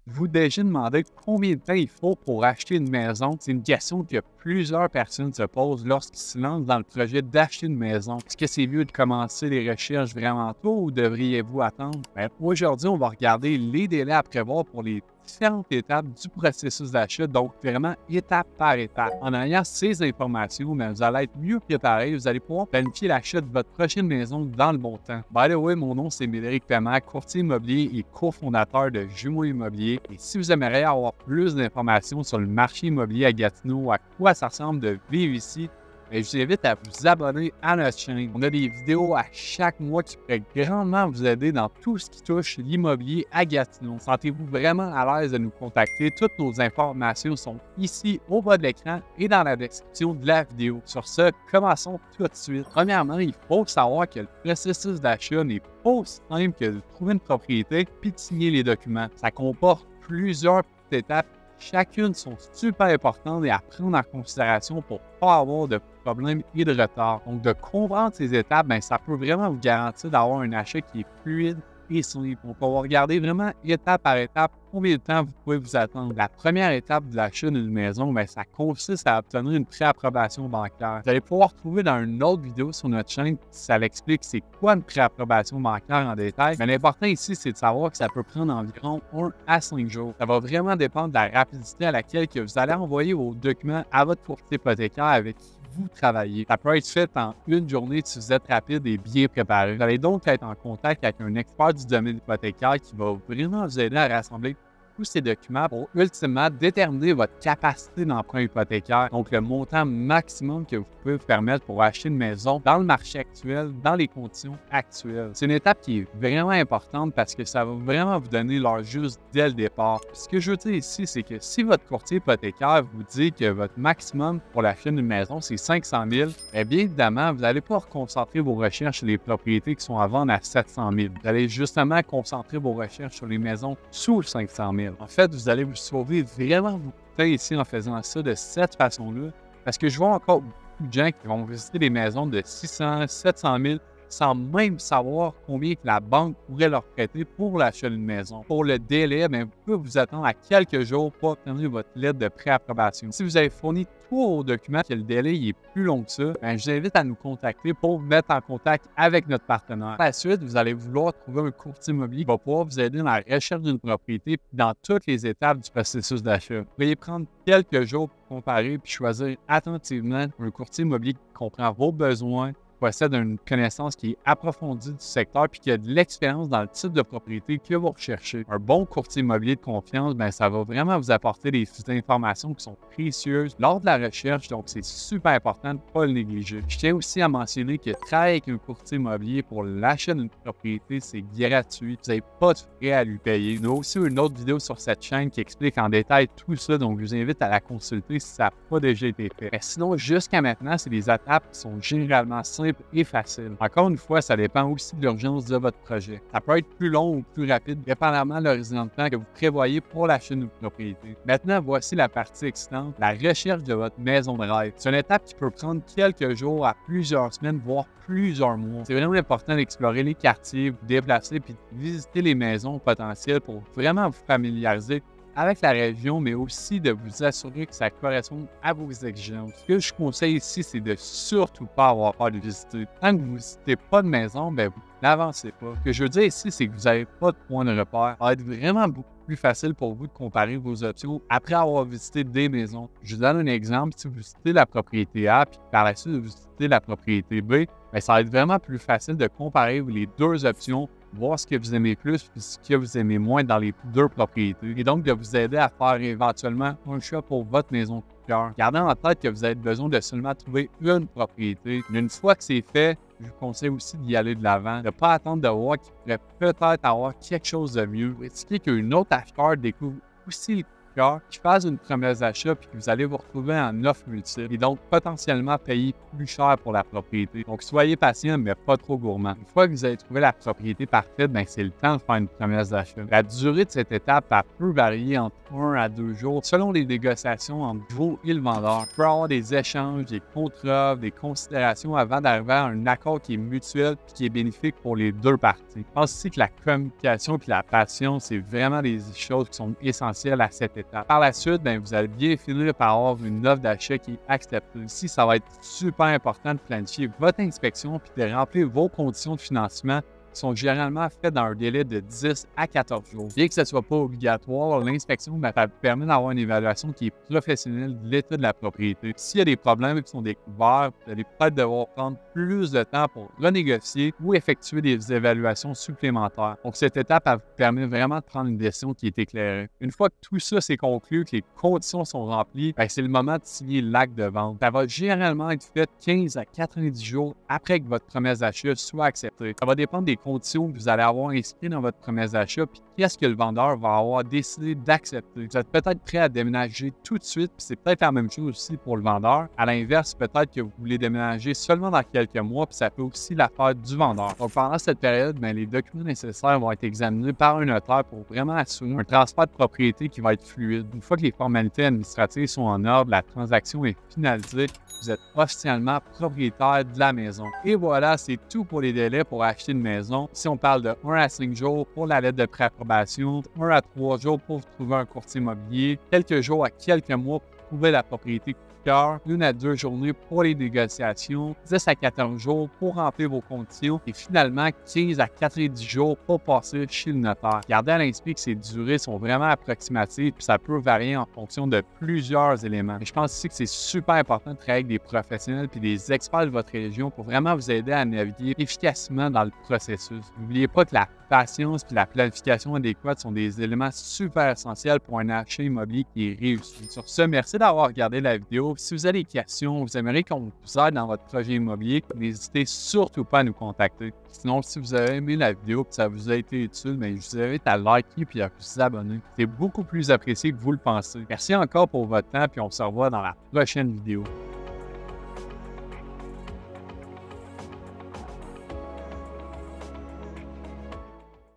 Vous déjà demandé combien de temps il faut pour acheter une maison? C'est une question que plusieurs personnes se posent lorsqu'ils se lancent dans le projet d'acheter une maison. Est-ce que c'est mieux de commencer les recherches vraiment tôt ou devriez-vous attendre? Bien, aujourd'hui, on va regarder les délais à prévoir pour les différentes étapes du processus d'achat, donc vraiment étape par étape. En ayant ces informations, vous allez être mieux préparé, vous allez pouvoir planifier l'achat de votre prochaine maison dans le bon temps. By the way, mon nom c'est Médéric Paiement, courtier immobilier et cofondateur de Jumeaux Immobilier. Et si vous aimeriez avoir plus d'informations sur le marché immobilier à Gatineau, à quoi ça ressemble de vivre ici, je vous invite à vous abonner à notre chaîne. On a des vidéos à chaque mois qui pourraient grandement vous aider dans tout ce qui touche l'immobilier à Gatineau. Sentez-vous vraiment à l'aise de nous contacter. Toutes nos informations sont ici au bas de l'écran et dans la description de la vidéo. Sur ce, commençons tout de suite. Premièrement, il faut savoir que le processus d'achat n'est pas aussi simple que de trouver une propriété puis de signer les documents. Ça comporte plusieurs petites étapes. Chacune sont super importantes et à prendre en considération pour ne pas avoir de problèmes et de retard. Donc, de comprendre ces étapes, ça peut vraiment vous garantir d'avoir un achat qui est fluide et simple. Donc, on va regarder vraiment étape par étape combien de temps vous pouvez vous attendre. La première étape de l'achat d'une maison, ça consiste à obtenir une préapprobation bancaire. Vous allez pouvoir trouver dans une autre vidéo sur notre chaîne, ça l'explique c'est quoi une préapprobation bancaire en détail. Mais l'important ici, c'est de savoir que ça peut prendre environ 1 à 5 jours. Ça va vraiment dépendre de la rapidité à laquelle que vous allez envoyer vos documents à votre courtier hypothécaire avec qui vous travaillez. Ça peut être fait en une journée si vous êtes rapide et bien préparé. Vous allez donc être en contact avec un expert du domaine hypothécaire qui va vraiment vous aider à rassembler tous ces documents pour ultimement déterminer votre capacité d'emprunt hypothécaire, donc le montant maximum que vous pouvez vous permettre pour acheter une maison dans le marché actuel, dans les conditions actuelles. C'est une étape qui est vraiment importante parce que ça va vraiment vous donner l'heure juste dès le départ. Puis ce que je veux dire ici, c'est que si votre courtier hypothécaire vous dit que votre maximum pour l'achat d'une maison, c'est 500 000, bien évidemment, vous n'allez pas concentrer vos recherches sur les propriétés qui sont à vendre à 700 000. Vous allez justement concentrer vos recherches sur les maisons sous 500 000. En fait, vous allez vous sauver vraiment beaucoup de temps ici en faisant ça de cette façon-là, parce que je vois encore beaucoup de gens qui vont visiter des maisons de 600, 700 000 sans même savoir combien que la banque pourrait leur prêter pour l'achat d'une maison. Pour le délai, vous pouvez vous attendre à quelques jours pour obtenir votre lettre de préapprobation. Si vous avez fourni tous vos documents et que le délai est plus long que ça, je vous invite à nous contacter pour vous mettre en contact avec notre partenaire. Par la suite, vous allez vouloir trouver un courtier immobilier qui va pouvoir vous aider dans la recherche d'une propriété et dans toutes les étapes du processus d'achat. Vous pourriez prendre quelques jours pour comparer puis choisir attentivement un courtier immobilier qui comprend vos besoins, possède une connaissance qui est approfondie du secteur puis qui a de l'expérience dans le type de propriété que vous recherchez. Un bon courtier immobilier de confiance, ça va vraiment vous apporter des informations qui sont précieuses lors de la recherche, donc c'est super important de ne pas le négliger. Je tiens aussi à mentionner que travailler avec un courtier immobilier pour l'achat d'une propriété, c'est gratuit. Vous n'avez pas de frais à lui payer. Nous avons aussi une autre vidéo sur cette chaîne qui explique en détail tout ça, donc je vous invite à la consulter si ça n'a pas déjà été fait. Mais sinon, jusqu'à maintenant, c'est des étapes qui sont généralement simples et facile. Encore une fois, ça dépend aussi de l'urgence de votre projet. Ça peut être plus long ou plus rapide, dépendamment de l'horizon de temps que vous prévoyez pour l'achat d'une propriété. Maintenant, voici la partie excitante, la recherche de votre maison de rêve. C'est une étape qui peut prendre quelques jours à plusieurs semaines, voire plusieurs mois. C'est vraiment important d'explorer les quartiers, vous déplacer puis de visiter les maisons potentielles pour vraiment vous familiariser avec la région, mais aussi de vous assurer que ça correspond à vos exigences. Ce que je conseille ici, c'est de surtout pas avoir peur de visiter. Tant que vous ne visitez pas de maison, vous n'avancez pas. Ce que je veux dire ici, c'est que vous n'avez pas de point de repère. Ça va être vraiment beaucoup plus facile pour vous de comparer vos options après avoir visité des maisons. Je vous donne un exemple. Si vous visitez la propriété A, puis par la suite, vous visitez la propriété B, ça va être vraiment plus facile de comparer les deux options, voir ce que vous aimez plus et ce que vous aimez moins dans les deux propriétés. Et donc, de vous aider à faire éventuellement un choix pour votre maison de cœur. Gardez en tête que vous avez besoin de seulement trouver une propriété. Mais une fois que c'est fait, je vous conseille aussi d'y aller de l'avant, de ne pas attendre de voir qu'il pourrait peut-être avoir quelque chose de mieux. Risquer qu'un autre acheteur découvre aussi cœur, qui fassent une promesse d'achat puis que vous allez vous retrouver en offre multiple et donc potentiellement payer plus cher pour la propriété. Donc, soyez patient, mais pas trop gourmand. Une fois que vous avez trouvé la propriété parfaite, ben, c'est le temps de faire une promesse d'achat. La durée de cette étape, elle peut varier entre 1 à 2 jours selon les négociations entre vous et le vendeur. Il peut y avoir des échanges, des contre-offres, des considérations avant d'arriver à un accord qui est mutuel et qui est bénéfique pour les deux parties. Je pense aussi que la communication et la passion, c'est vraiment des choses qui sont essentielles à cette étape. Par la suite, bien, vous allez bien finir par avoir une offre d'achat qui est acceptée. Ici, ça va être super important de planifier votre inspection puis de remplir vos conditions de financement qui sont généralement faites dans un délai de 10 à 14 jours. Bien que ce ne soit pas obligatoire, l'inspection permet d'avoir une évaluation qui est professionnelle de l'état de la propriété. S'il y a des problèmes qui sont découverts, vous allez peut-être devoir prendre plus de temps pour renégocier ou effectuer des évaluations supplémentaires. Donc, cette étape elle vous permet vraiment de prendre une décision qui est éclairée. Une fois que tout ça c'est conclu, que les conditions sont remplies, bien, c'est le moment de signer l'acte de vente. Ça va généralement être fait 15 à 90 jours après que votre promesse d'achat soit acceptée. Ça va dépendre des conditions que vous allez avoir inscrites dans votre promesse d'achat, puis qu'est-ce que le vendeur va avoir décidé d'accepter. Vous êtes peut-être prêt à déménager tout de suite, puis c'est peut-être la même chose aussi pour le vendeur. À l'inverse, peut-être que vous voulez déménager seulement dans quelques mois, puis ça peut aussi l'affaire du vendeur. Donc, pendant cette période, bien, les documents nécessaires vont être examinés par un notaire pour vraiment assurer un transfert de propriété qui va être fluide. Une fois que les formalités administratives sont en ordre, la transaction est finalisée, vous êtes officiellement propriétaire de la maison. Et voilà, c'est tout pour les délais pour acheter une maison. Si on parle de 1 à 5 jours pour la lettre de préapprobation, 1 à 3 jours pour trouver un courtier immobilier, quelques jours à quelques mois pour trouver la propriété coup de cœur, 1 à 2 journées pour les négociations, 10 à 14 jours pour remplir vos conditions et finalement 15 à 90 jours pour passer chez le notaire. Gardez à l'esprit que ces durées sont vraiment approximatives puis ça peut varier en fonction de plusieurs éléments. Mais je pense aussi que c'est super important de travailler avec des professionnels puis des experts de votre région pour vraiment vous aider à naviguer efficacement dans le processus. N'oubliez pas que la patience et la planification adéquate sont des éléments super essentiels pour un achat immobilier qui est réussi. Sur ce, merci d'avoir regardé la vidéo. Si vous avez des questions, vous aimeriez qu'on vous aide dans votre projet immobilier, n'hésitez surtout pas à nous contacter. Sinon, si vous avez aimé la vidéo et que ça vous a été utile, bien, je vous invite à liker et à vous abonner. C'est beaucoup plus apprécié que vous le pensez. Merci encore pour votre temps et on se revoit dans la prochaine vidéo.